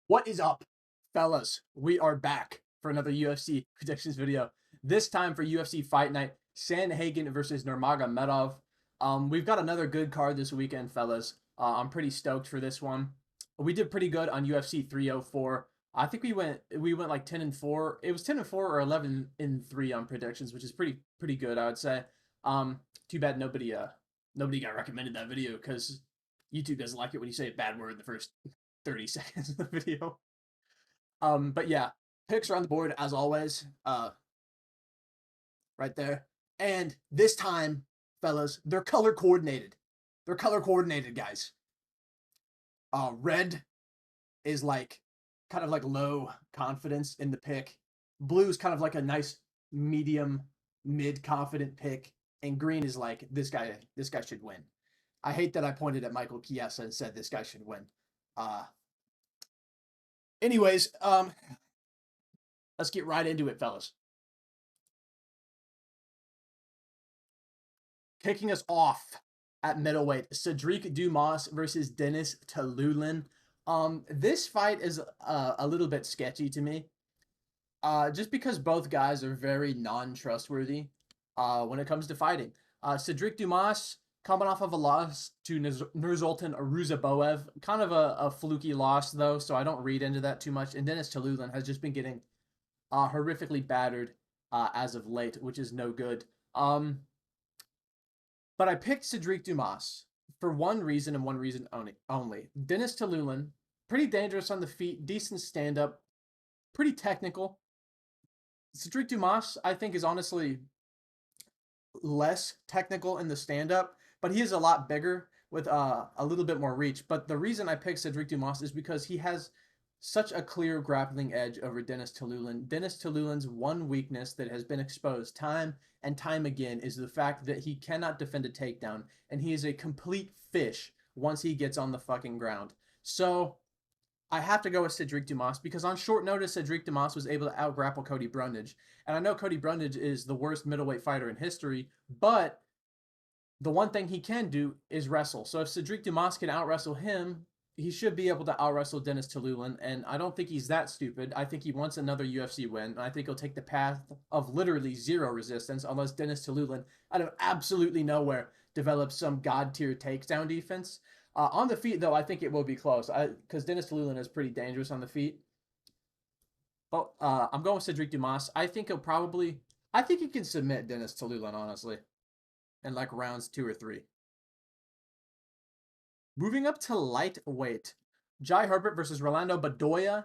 What is up, fellas? We are back for another UFC predictions video. This time for UFC Fight Night, Sandhagen versus Nurmagomedov. We've got another good card this weekend, fellas. I'm pretty stoked for this one. We did pretty good on UFC 304. I think we went like 10-4. It was 10-4 or 11-3 on predictions, which is pretty good, I would say. Too bad nobody got recommended that video because YouTube doesn't like it when you say a bad word in the first 30 seconds of the video. But yeah, picks are on the board as always, right there. And this time, fellas, they're color coordinated. They're color coordinated, guys. Red is like kind of like low confidence in the pick. Blue is kind of like a nice medium mid confident pick, and green is like this guy should win. I hate that I pointed at Michael Chiesa and said this guy should win. Uh anyways, let's get right into it, fellas. Kicking us off at middleweight, Cedric Dumas versus Dennis Talulin. This fight is a little bit sketchy to me. Just because both guys are very non-trustworthy when it comes to fighting. Cedric Dumas coming off of a loss to Nursultan Aruzaboev, kind of a fluky loss though, so I don't read into that too much. And Dennis Talulin has just been getting horrifically battered as of late, which is no good. But I picked Cedric Dumas for one reason and one reason only. Dennis Talulin, pretty dangerous on the feet, decent stand up, pretty technical. Cedric Dumas, I think, is honestly less technical in the stand up, but he is a lot bigger with a little bit more reach. But the reason I picked Cedric Dumas is because he has such a clear grappling edge over Dennis Talulin. Dennis Talulin's one weakness that has been exposed time and time again is the fact that he cannot defend a takedown, and he is a complete fish once he gets on the fucking ground. So I have to go with Cedric Dumas because on short notice, Cedric Dumas was able to outgrapple Cody Brundage. And I know Cody Brundage is the worst middleweight fighter in history, but the one thing he can do is wrestle. So if Cedric Dumas can out wrestle him, he should be able to out wrestle Dennis Talulin. And I don't think he's that stupid. I think he wants another UFC win. I think he'll take the path of literally zero resistance unless Dennis Talulin, out of absolutely nowhere, develops some god tier takedown defense. On the feet, though, I think it will be close because Dennis Talulin is pretty dangerous on the feet. But I'm going with Cedric Dumas. I think he can submit Dennis Talulin, honestly, in like rounds 2 or 3. Moving up to lightweight, Jai Herbert versus Rolando Bedoya.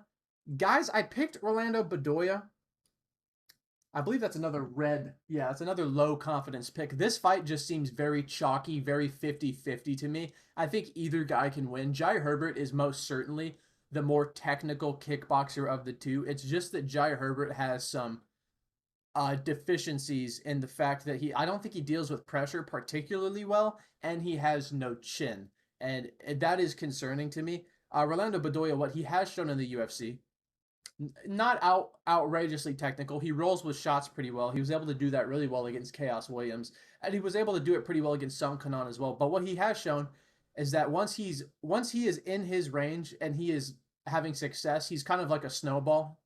Guys, I picked Rolando Bedoya. I believe that's another red. Yeah, it's another low confidence pick. This fight just seems very chalky, very 50-50 to me. I think either guy can win. Jai Herbert is most certainly the more technical kickboxer of the two. It's just that Jai Herbert has some deficiencies in the fact that I don't think he deals with pressure particularly well, and he has no chin. And that is concerning to me. Rolando Bedoya, what he has shown in the UFC, not outrageously technical. He rolls with shots pretty well. He was able to do that really well against Chaos Williams, and he was able to do it pretty well against Sung Kanan as well. But what he has shown is that once he is in his range and he is having success, he's kind of like a snowball.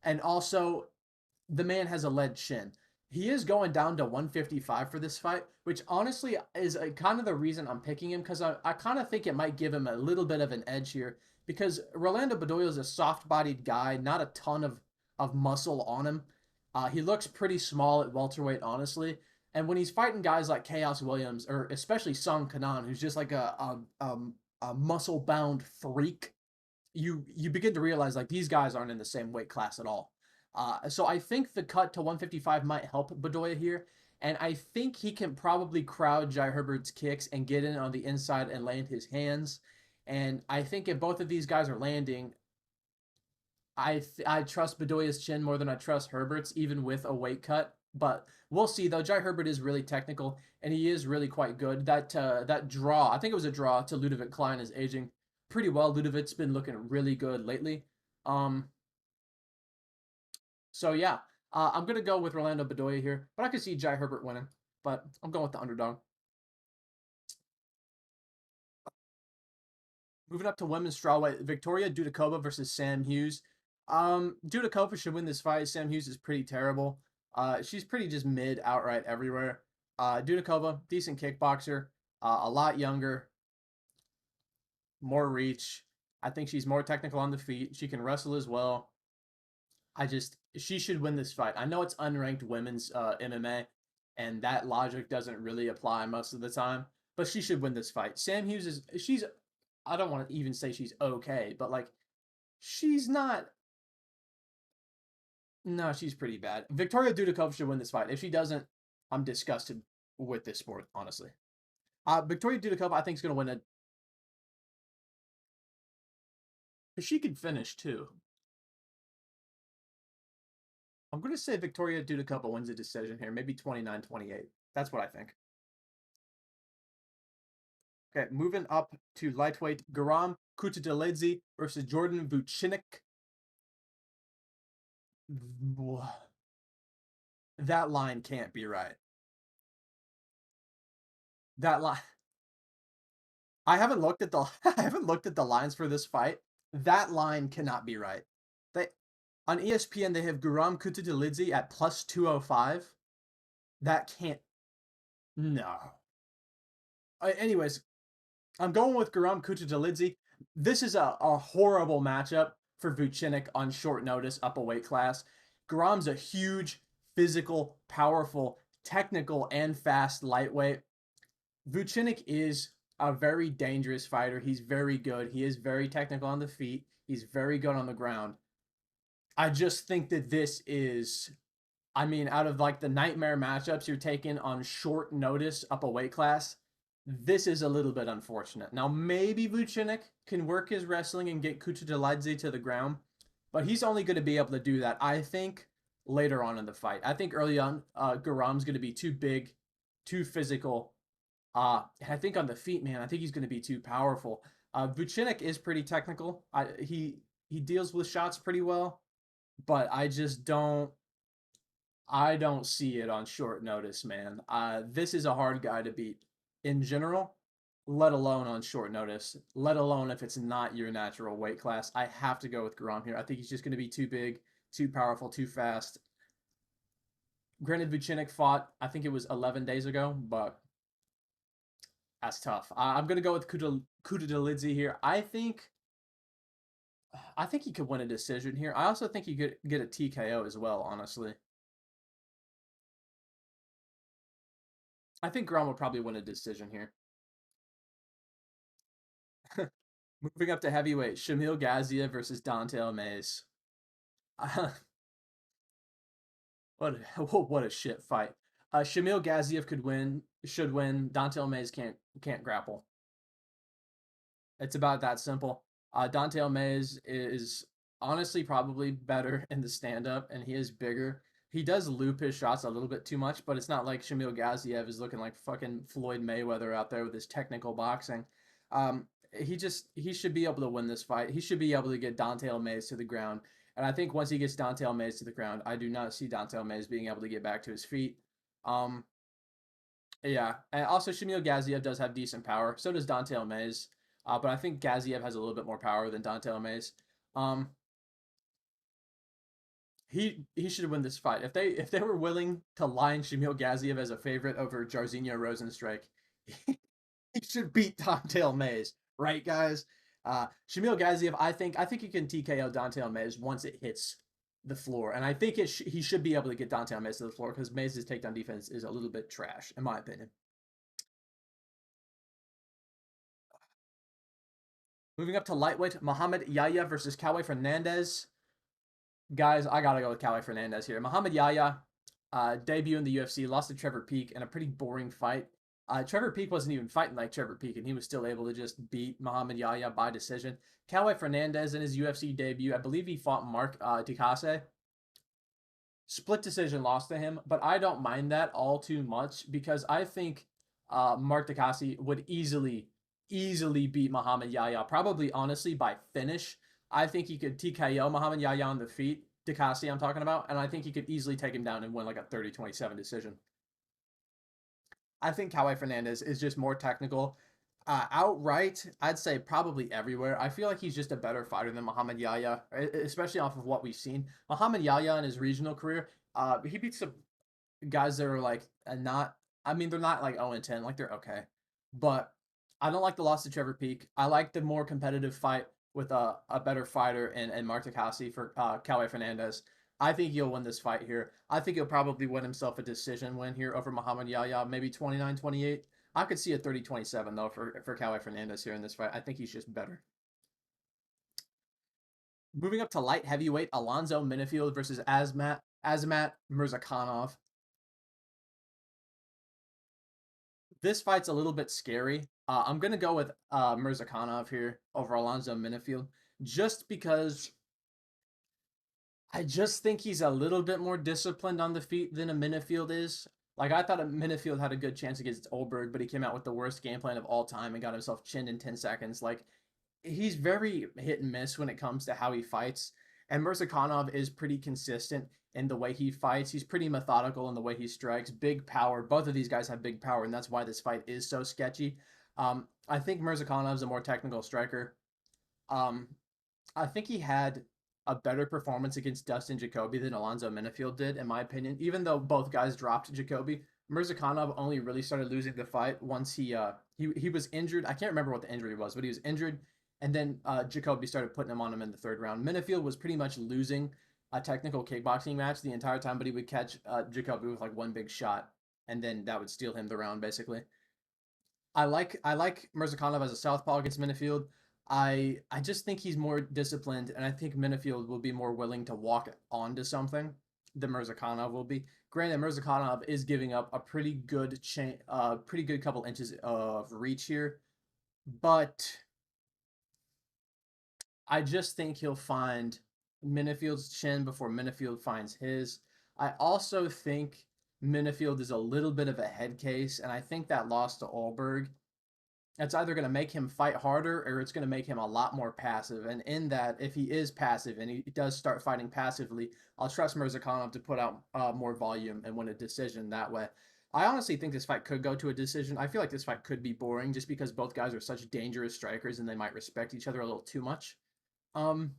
And also, the man has a lead chin. He is going down to 155 for this fight, which honestly is kind of the reason I'm picking him because I kind of think it might give him a little bit of an edge here because Rolando Bedoya is a soft-bodied guy, not a ton of muscle on him. He looks pretty small at welterweight, honestly. And when he's fighting guys like Chaos Williams or especially Sung Kanan, who's just like a muscle-bound freak, you begin to realize like these guys aren't in the same weight class at all. So I think the cut to 155 might help Bedoya here, and I think he can probably crowd Jai Herbert's kicks and get in on the inside and land his hands. And I think if both of these guys are landing, I trust Bedoya's chin more than I trust Herbert's, even with a weight cut. But we'll see though. Jai Herbert is really technical and he is really quite good. That draw, I think it was a draw to Ludovic Klein, is aging pretty well. Ludovic's been looking really good lately. Um, so yeah, I'm gonna go with Rolando Bedoya here, but I could see Jai Herbert winning. But I'm going with the underdog. Moving up to women's strawweight, Victoria Dudakova versus Sam Hughes. Dudakova should win this fight. Sam Hughes is pretty terrible. She's pretty just mid outright everywhere. Dudakova, decent kickboxer, a lot younger, more reach. I think she's more technical on the feet. She can wrestle as well. She should win this fight. I know it's unranked women's MMA, and that logic doesn't really apply most of the time, but she should win this fight. Sam Hughes she's, I don't want to even say she's okay, but like, she's not, no, she's pretty bad. Victoria Dudikova should win this fight. If she doesn't, I'm disgusted with this sport, honestly. Victoria Dudikova, I think, is going to win it. She can finish too. I'm going to say Victoria Dudikova wins a decision here, maybe 29-28. That's what I think. Okay, moving up to lightweight, Garam Kutateledze versus Jordan Vucinic. That line can't be right. That line. I haven't looked at the I haven't looked at the lines for this fight. That line cannot be right. They on ESPN they have Guram Kutatelidze at plus 205. That can't. No. Anyways, I'm going with Guram Kutatelidze. This is a horrible matchup for Vucinic on short notice up a weight class. Guram's a huge, physical, powerful, technical, and fast lightweight. Vucinic is a very dangerous fighter. He's very good. He is very technical on the feet. He's very good on the ground. I just think that this is, I mean, out of like the nightmare matchups you're taking on short notice up a weight class, this is a little bit unfortunate. Now, maybe Vucinic can work his wrestling and get Kutateladze to the ground, but he's only going to be able to do that, I think, later on in the fight. I think early on, Garam's going to be too big, too physical. I think on the feet, man, I think he's going to be too powerful. Vucinic is pretty technical. He deals with shots pretty well, but I don't see it on short notice, man. This is a hard guy to beat in general, let alone on short notice, let alone if it's not your natural weight class. I have to go with Garam here. I think he's just going to be too big, too powerful, too fast. Granted, Vucinic fought, I think it was 11 days ago, but that's tough. I'm going to go with Kutatelidze here. I think he could win a decision here. I also think he could get a TKO as well, honestly. I think Grom will probably win a decision here. Moving up to heavyweight, Shamil Gaziev versus Dante Mays. What a shit fight. Shamil Gaziev should win. Dante Mays can't grapple. It's about that simple. Dante Mays is honestly probably better in the stand-up, and he is bigger. He does loop his shots a little bit too much, but it's not like Shamil Gaziev is looking like fucking Floyd Mayweather out there with his technical boxing. He should be able to win this fight. He should be able to get Dante Mays to the ground. And I think once he gets Dante Mays to the ground, I do not see Dante Mays being able to get back to his feet. Yeah, and also Shamil Gaziev does have decent power. So does Dante Mays. But I think Gaziev has a little bit more power than Dante Mays. He should win this fight. If they were willing to line Shamil Gaziev as a favorite over Jairzinho Rozenstruik, he should beat Dante Mays, right, guys? Shamil Gaziev, I think he can TKO Dante Mays once it hits the floor, and I think he should be able to get Dante Mays to the floor because Mays' takedown defense is a little bit trash, in my opinion. Moving up to lightweight, Muhammad Yahya versus Cowboy Fernandez. Guys, I gotta go with Cowboy Fernandez here. Muhammad Yahya, debut in the UFC, lost to Trevor Peek in a pretty boring fight. Trevor Peek wasn't even fighting like Trevor Peek, and he was still able to just beat Muhammad Yahya by decision. Cowboy Fernandez in his UFC debut, I believe he fought Mark Dicase. Split decision loss to him, but I don't mind that all too much because I think Mark Dicase would easily beat Muhammad Yahya, probably honestly by finish. I think he could TKO Muhammad Yahya on the feet, Dicase I'm talking about, and I think he could easily take him down and win like a 30-27 decision. I think Cowboy Fernandez is just more technical. Outright, I'd say probably everywhere. I feel like he's just a better fighter than Muhammad Yahya, especially off of what we've seen. Muhammad Yahya in his regional career, he beats some guys that are like not. I mean, they're not like 0-10, like they're okay, but I don't like the loss to Trevor Peak. I like the more competitive fight with a better fighter and Mark Takasi for Calais Fernandez. I think he'll win this fight here. I think he'll probably win himself a decision win here over Muhammad Yahya, maybe 29-28. I could see a 30-27 though for Calais Fernandez here in this fight. I think he's just better. Moving up to light heavyweight, Alonzo Minifield versus Azamat Mirzakhanov. This fight's a little bit scary. I'm gonna go with Mirzakhanov here over Alonzo Minifield, just because I just think he's a little bit more disciplined on the feet than a Minifield is. Like I thought a Minifield had a good chance against Olberg, but he came out with the worst game plan of all time and got himself chinned in 10 seconds. Like he's very hit and miss when it comes to how he fights. And Mirzakhanov is pretty consistent in the way he fights. He's pretty methodical in the way he strikes. Big power. Both of these guys have big power, and that's why this fight is so sketchy. I think Mirzakhanov's a more technical striker. Um, I think he had a better performance against Dustin Jacoby than Alonzo Minifield did, in my opinion. Even though both guys dropped Jacoby, Mirzakhanov only really started losing the fight once he was injured. I can't remember what the injury was, but he was injured, and then Jacoby started putting him on him in the third round. Minifield was pretty much losing a technical kickboxing match the entire time, but he would catch Jacoby with like one big shot, and then that would steal him the round basically. I like Mirzakhanov as a southpaw against Minifield. I just think he's more disciplined, and I think Minifield will be more willing to walk onto something than Mirzakhanov will be. Granted, Mirzakhanov is giving up a pretty good couple inches of reach here, but I just think he'll find Minifield's chin before Minifield finds his. I also think Minifield is a little bit of a head case, and I think that loss to Olberg, it's either going to make him fight harder or it's going to make him a lot more passive. And in that, if he is passive and he does start fighting passively, I'll trust Mirzakhanov to put out more volume and win a decision that way. I honestly think this fight could go to a decision. I feel like this fight could be boring just because both guys are such dangerous strikers and they might respect each other a little too much. Um,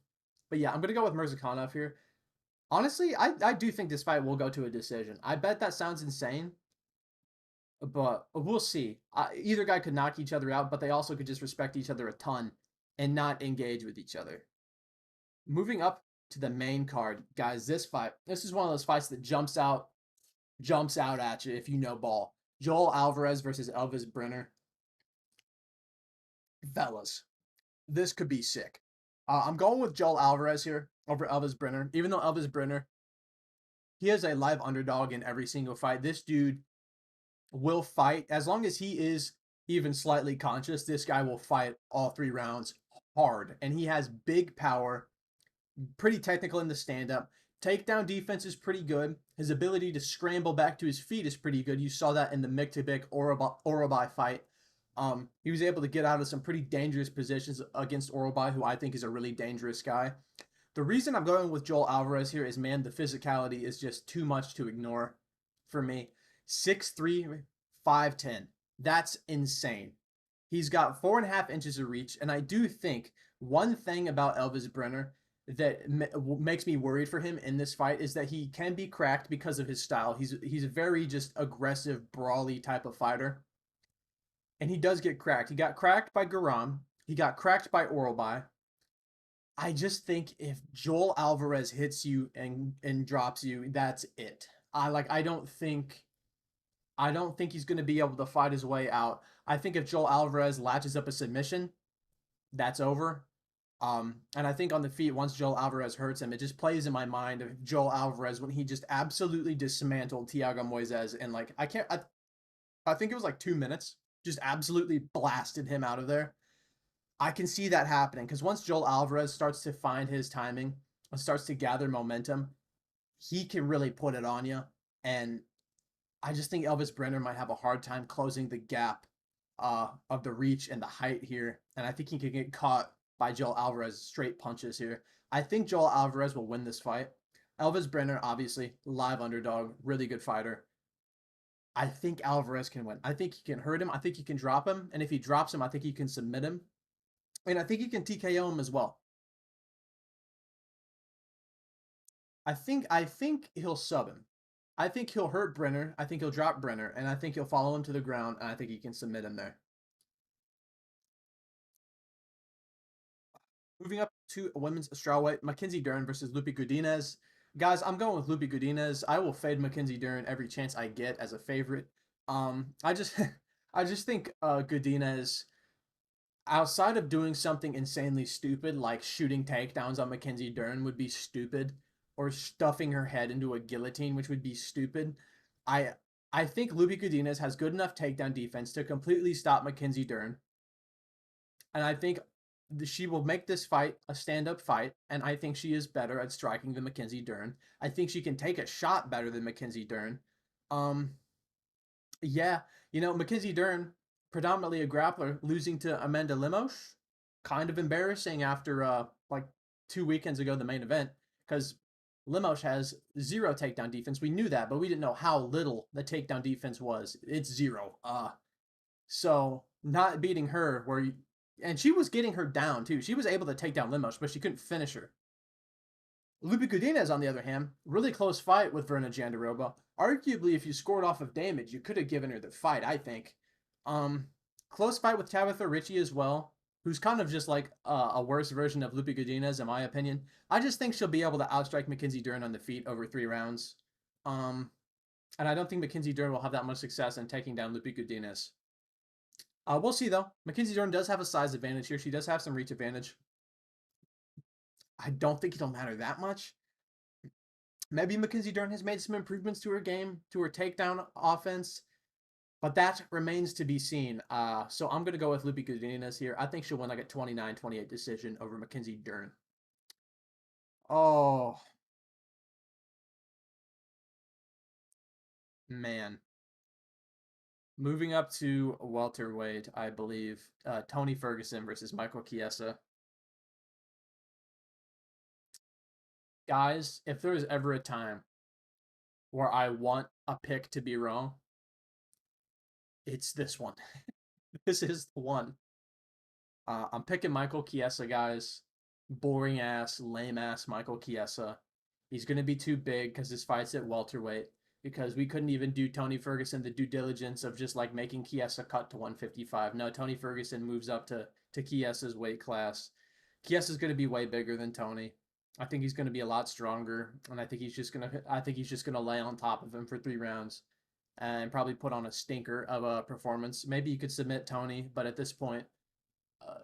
but yeah, I'm going to go with Mirzakhanov here. Honestly, I do think this fight will go to a decision. I bet that sounds insane, but we'll see. Either guy could knock each other out, but they also could just respect each other a ton and not engage with each other. Moving up to the main card, guys, this is one of those fights that jumps out at you if you know ball. Joel Alvarez versus Elvis Brenner. Fellas, this could be sick. I'm going with Joel Alvarez here over Elvis Brenner, even though Elvis Brenner, he is a live underdog in every single fight. This dude will fight as long as he is even slightly conscious. This guy will fight all 3 rounds hard, and he has big power, pretty technical in the stand-up. Takedown defense is pretty good. His ability to scramble back to his feet is pretty good. You saw that in the Miktabik Orobai fight. He was able to get out of some pretty dangerous positions against Orobai, who I think is a really dangerous guy. The reason I'm going with Joel Alvarez here is, man, the physicality is just too much to ignore for me. 6'3", 5'10". That's insane. He's got 4.5 inches of reach, and I do think one thing about Elvis Brenner that makes me worried for him in this fight is that he can be cracked because of his style. He's a very just aggressive, brawly type of fighter, and he does get cracked. He got cracked by Garam. He got cracked by Orobai. I just think if Joel Alvarez hits you and drops you, that's it. I don't think he's going to be able to fight his way out. I think if Joel Alvarez latches up a submission, that's over. And I think on the feet, once Joel Alvarez hurts him, it just plays in my mind of Joel Alvarez when he just absolutely dismantled Thiago Moises and like I think it was like 2 minutes, just absolutely blasted him out of there. I can see that happening because once Joel Alvarez starts to find his timing and starts to gather momentum, he can really put it on you. And I just think Elvis Brenner might have a hard time closing the gap of the reach and the height here. And I think he could get caught by Joel Alvarez's straight punches here. I think Joel Alvarez will win this fight. Elvis Brenner, obviously, live underdog, really good fighter. I think Alvarez can win. I think he can hurt him. I think he can drop him. And if he drops him, I think he can submit him. And I think he can TKO him as well. I think he'll sub him. I think he'll hurt Brenner. I think he'll drop Brenner, and I think he'll follow him to the ground, and I think he can submit him there. Moving up to a women's strawweight, Mackenzie Dern versus Lupi Godinez. Guys, I'm going with Lupi Godinez. I will fade Mackenzie Dern every chance I get as a favorite. I just I just think Godinez, outside of doing something insanely stupid like shooting takedowns on Mackenzie Dern would be stupid, or stuffing her head into a guillotine, which would be stupid. I I think Lupi Godinez has good enough takedown defense to completely stop Mackenzie Dern, and I think she will make this fight a stand-up fight, and I think she is better at striking than Mackenzie Dern. I think she can take a shot better than Mackenzie Dern. Um, yeah, Mackenzie Dern, predominantly a grappler, losing to Amanda Lemos, kind of embarrassing after like 2 weekends ago, the main event, because Lemos has zero takedown defense. We knew that, but we didn't know how little the takedown defense was. It's zero. So not beating her and she was getting her down too. She was able to take down Lemos, but she couldn't finish her. Lupi Godinez, on the other hand, really close fight with Verna Jandiroba. Arguably, if you scored off of damage, you could have given her the fight, I think. Close fight with Tabitha Ritchie as well, who's kind of just like a worse version of Lupi Godinez, in my opinion. I just think she'll be able to outstrike Mackenzie Dern on the feet over 3 rounds. And I don't think Mackenzie Dern will have that much success in taking down Lupi Godinez. We'll see, though. Mackenzie Dern does have a size advantage here. She does have some reach advantage. I don't think it'll matter that much. Maybe Mackenzie Dern has made some improvements to her game, to her takedown offense, but that remains to be seen. So I'm going to go with Lupi Godinez here. I think she'll win like a 29-28 decision over Mackenzie Dern. Oh, man. Moving up to welterweight, I believe, Tony Ferguson versus Michael Chiesa. Guys, if there is ever a time where I want a pick to be wrong, it's this one. This is the one. I'm picking Michael Chiesa, guys. Boring ass, lame ass Michael Chiesa. He's going to be too big because his fight's at welterweight. Because we couldn't even do Tony Ferguson the due diligence of just like making Chiesa cut to 155. No, Tony Ferguson moves up to Chiesa's weight class. Chiesa's going to be way bigger than Tony. I think he's going to be a lot stronger, and I think he's just gonna lay on top of him for 3 rounds and probably put on a stinker of a performance. Maybe you could submit Tony, but at this point, uh,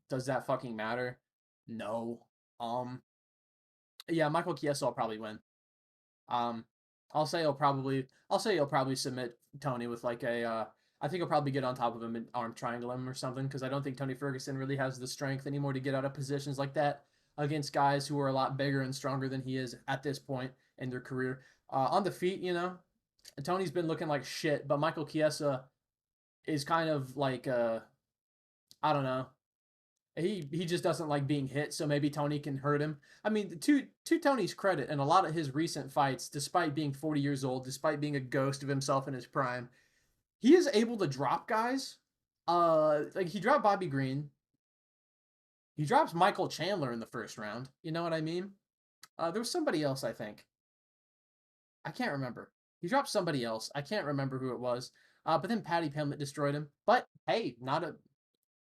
does that fucking matter? No. Um, yeah, Michael Chiesa will probably win. Um, I'll say he'll probably submit Tony with like a I think he'll probably get on top of him and arm triangle him or something, because I don't think Tony Ferguson really has the strength anymore to get out of positions like that against guys who are a lot bigger and stronger than he is at this point in their career. On the feet, Tony's been looking like shit, but Michael Chiesa is kind of like I don't know. He just doesn't like being hit, so maybe Tony can hurt him. I mean, to Tony's credit, in a lot of his recent fights, despite being 40 years old, despite being a ghost of himself in his prime, he is able to drop guys. Like he dropped Bobby Green. He drops Michael Chandler in the first round. You know what I mean? There was somebody else, I think. I can't remember. He dropped somebody else. I can't remember who it was. But then Patty Pimlet destroyed him. But hey, not a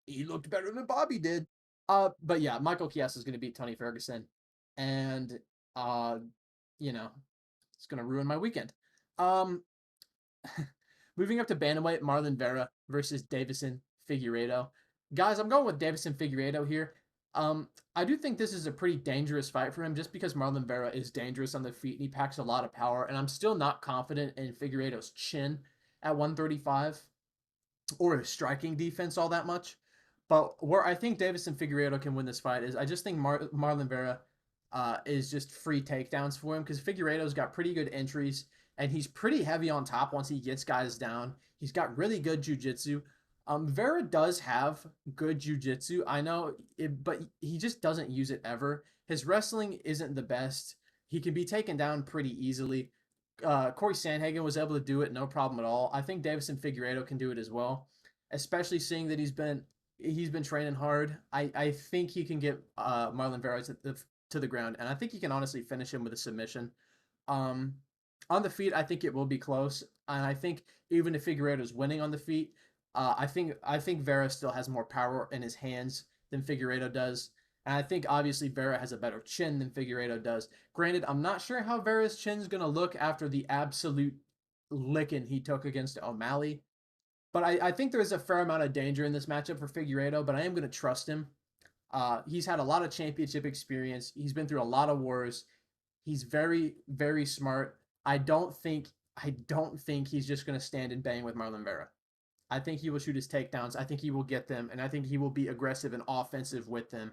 he looked better than Bobby did. But yeah, Michael Chiesa is going to beat Tony Ferguson, and uh, you know, it's going to ruin my weekend. Um, moving up to bantamweight, Marlon Vera versus Davison Figueiredo. Guys, I'm going with Davison Figueiredo here. I do think this is a pretty dangerous fight for him, just because Marlon Vera is dangerous on the feet and he packs a lot of power, and I'm still not confident in Figueiredo's chin at 135 or his striking defense all that much. But where I think Davison Figueiredo can win this fight is I just think Marlon Vera is just free takedowns for him, because Figueiredo's got pretty good entries and he's pretty heavy on top once he gets guys down. He's got really good jiu-jitsu. Vera does have good jiu-jitsu, I know, but he just doesn't use it ever. His wrestling isn't the best. He can be taken down pretty easily. Corey Sandhagen was able to do it, no problem at all. I think Davison Figueiredo can do it as well, especially seeing that he's been training hard. I think he can get Marlon Vera to the ground, and I think he can honestly finish him with a submission. Um, on the feet, I think it will be close, and I think even if Figueiredo's winning on the feet, I think Vera still has more power in his hands than Figueiredo does, and I think obviously Vera has a better chin than Figueiredo does. Granted, I'm not sure how Vera's chin's gonna look after the absolute licking he took against O'Malley, but I think there's a fair amount of danger in this matchup for Figueiredo, but I am gonna trust him. He's had a lot of championship experience. He's been through a lot of wars. He's very, very smart. I don't think he's just gonna stand and bang with Marlon Vera. I think he will shoot his takedowns. I think he will get them, and I think he will be aggressive and offensive with them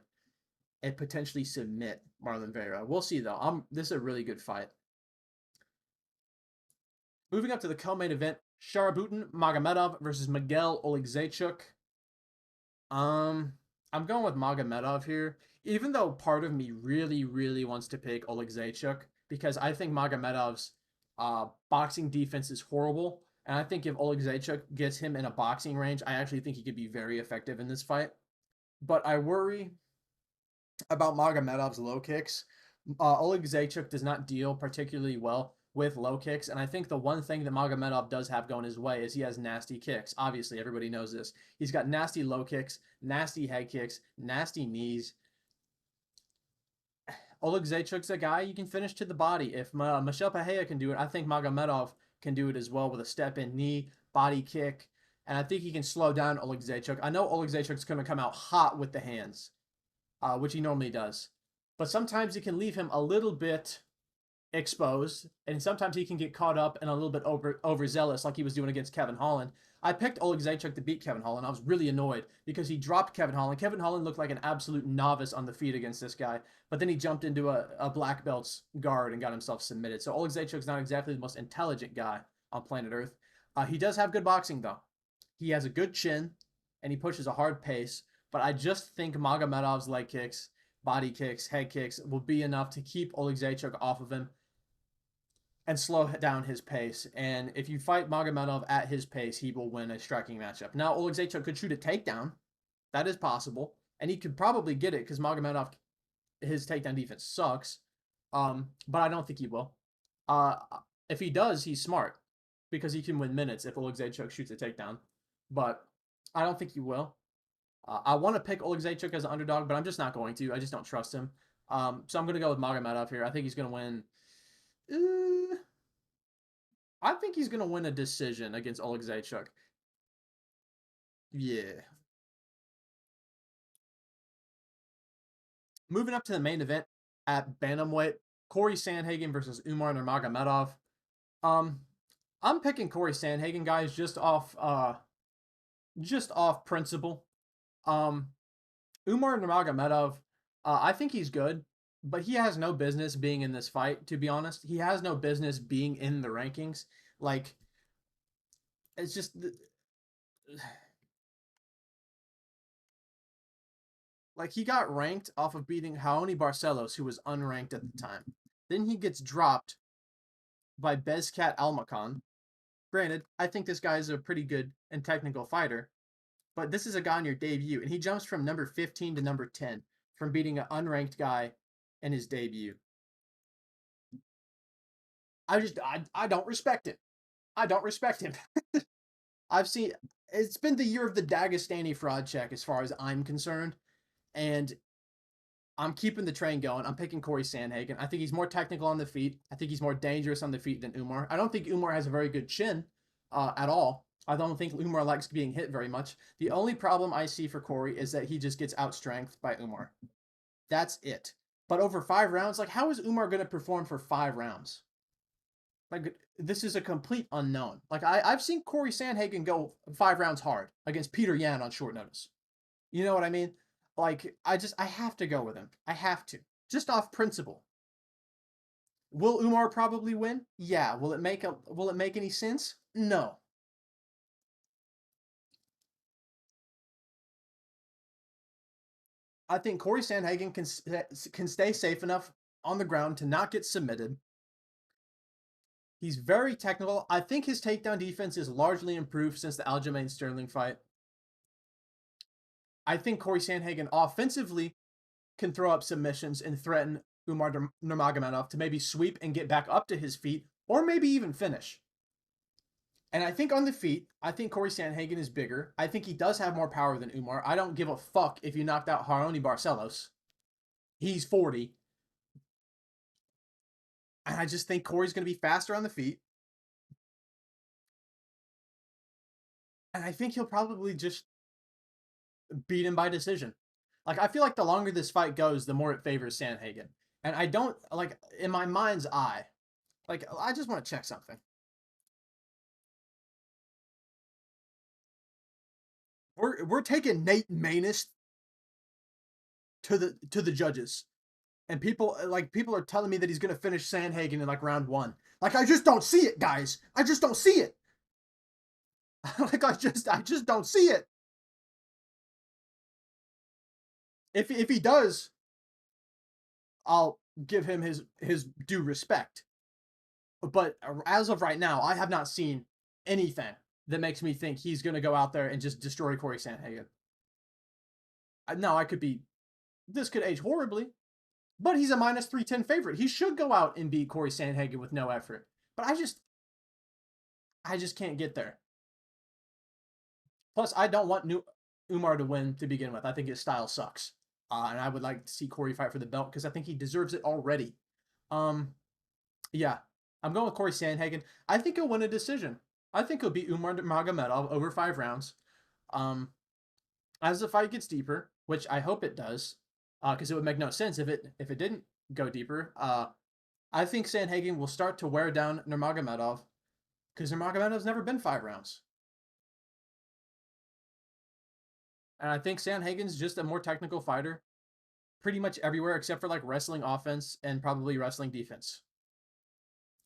and potentially submit Marlon Vera. We'll see though. This is a really good fight. Moving up to the co-main event, Sharabutin Magomedov versus Miguel Olegzaychuk. Um, I'm going with Magomedov here, even though part of me really, really wants to pick Olegzaychuk because I think Magomedov's boxing defense is horrible, and I think if Olegzaychuk gets him in a boxing range, I actually think he could be very effective in this fight. But I worry about Magomedov's low kicks. Oleg Zaychuk does not deal particularly well with low kicks, and I think the one thing that Magomedov does have going his way is he has nasty kicks. Obviously, everybody knows this. He's got nasty low kicks, nasty head kicks, nasty knees. Oleg Zaychuk's a guy you can finish to the body. If Michel Pereira can do it, I think Magomedov can do it as well with a step-in knee, body kick, and I think he can slow down Oleg Zaychuk. I know Oleg Zaychuk's going to come out hot with the hands, which he normally does. But sometimes it can leave him a little bit exposed, and sometimes he can get caught up and a little bit overzealous, like he was doing against Kevin Holland. I picked Oleg Zaychuk to beat Kevin Holland. I was really annoyed because he dropped Kevin Holland. Kevin Holland looked like an absolute novice on the feet against this guy, but then he jumped into a black belt's guard and got himself submitted. So Oleg Zaychuk's not exactly the most intelligent guy on planet Earth. He does have good boxing, though. He has a good chin, and he pushes a hard pace, but I just think Magomedov's leg kicks, body kicks, head kicks will be enough to keep Oleg Zaychuk off of him and slow down his pace. And if you fight Magomedov at his pace, he will win a striking matchup. Now, Oleg Zaychuk could shoot a takedown. That is possible. And he could probably get it because Magomedov, his takedown defense sucks. But I don't think he will. If he does, he's smart because he can win minutes if Oleg Zaychuk shoots a takedown. But I don't think he will. I want to pick Oleg Zaychuk as an underdog, but I'm just not going to. I just don't trust him. So I'm going to go with Magomedov here. I think he's going to win. I think he's going to win a decision against Oleg Zaychuk. Yeah. Moving up to the main event at bantamweight, Corey Sandhagen versus Umar Nurmagomedov. I'm picking Corey Sandhagen, guys, just off principle. Umar Nurmagomedov, I think he's good, but he has no business being in this fight, to be honest. He has no business being in the rankings. Like, it's just like he got ranked off of beating Raoni Barcelos, who was unranked at the time. Then he gets dropped by Bezkat Almakan. Granted, I think this guy is a pretty good and technical fighter, but this is a guy on your debut, and he jumps from number 15 to number 10 from beating an unranked guy in his debut. I don't respect him. I don't respect him. I've seen it's been the year of the Dagestani fraud check as far as I'm concerned, and I'm keeping the train going. I'm picking Corey Sandhagen. I think he's more technical on the feet. I think he's more dangerous on the feet than Umar. I don't think Umar has a very good chin at all. I don't think Umar likes being hit very much. The only problem I see for Corey is that he just gets outstrengthed by Umar. That's it. But over 5 rounds, like how is Umar going to perform for 5 rounds? Like this is a complete unknown. Like I've seen Corey Sandhagen go 5 rounds hard against Peter Yan on short notice. You know what I mean? Like I have to go with him. I have to. Just off principle. Will Umar probably win? Yeah. Will it make any sense? No. I think Corey Sandhagen can stay safe enough on the ground to not get submitted. He's very technical. I think his takedown defense is largely improved since the Aljamain Sterling fight. I think Corey Sandhagen offensively can throw up submissions and threaten Umar Nurmagomedov to maybe sweep and get back up to his feet, or maybe even finish. And I think on the feet, I think Corey Sandhagen is bigger. I think he does have more power than Umar. I don't give a fuck if you knocked out Haroni Barcelos. He's 40. And I just think Corey's going to be faster on the feet. And I think he'll probably just beat him by decision. Like, I feel like the longer this fight goes, the more it favors Sandhagen. And I don't, like, in my mind's eye, like, I just want to check something. We're taking Nate Maness to the judges. And people are telling me that he's gonna finish Sandhagen in like round 1. Like, I just don't see it, guys. I just don't see it. Like, I just don't see it. If he does, I'll give him his due respect. But as of right now, I have not seen anything that makes me think he's gonna go out there and just destroy Corey Sandhagen. Now, this could age horribly, but he's a minus 310 favorite. He should go out and beat Corey Sandhagen with no effort. But I just can't get there. Plus, I don't want Umar to win to begin with. I think his style sucks. And I would like to see Corey fight for the belt because I think he deserves it already. Yeah. I'm going with Corey Sandhagen. I think he'll win a decision. I think he'll beat Umar Nurmagomedov over 5 rounds. As the fight gets deeper, which I hope it does, because it would make no sense if it didn't go deeper. I think Sandhagen will start to wear down Nurmagomedov because Nurmagomedov's never been 5 rounds. And I think Sandhagen's just a more technical fighter pretty much everywhere except for like wrestling offense and probably wrestling defense.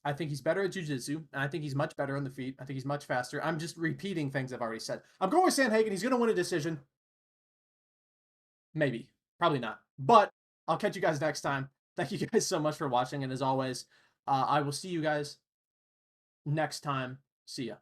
I think he's better at jiu-jitsu, and I think he's much better on the feet. I think he's much faster. I'm just repeating things I've already said. I'm going with Sandhagen. He's going to win a decision. Maybe. Probably not. But I'll catch you guys next time. Thank you guys so much for watching, and as always, I will see you guys next time. See ya.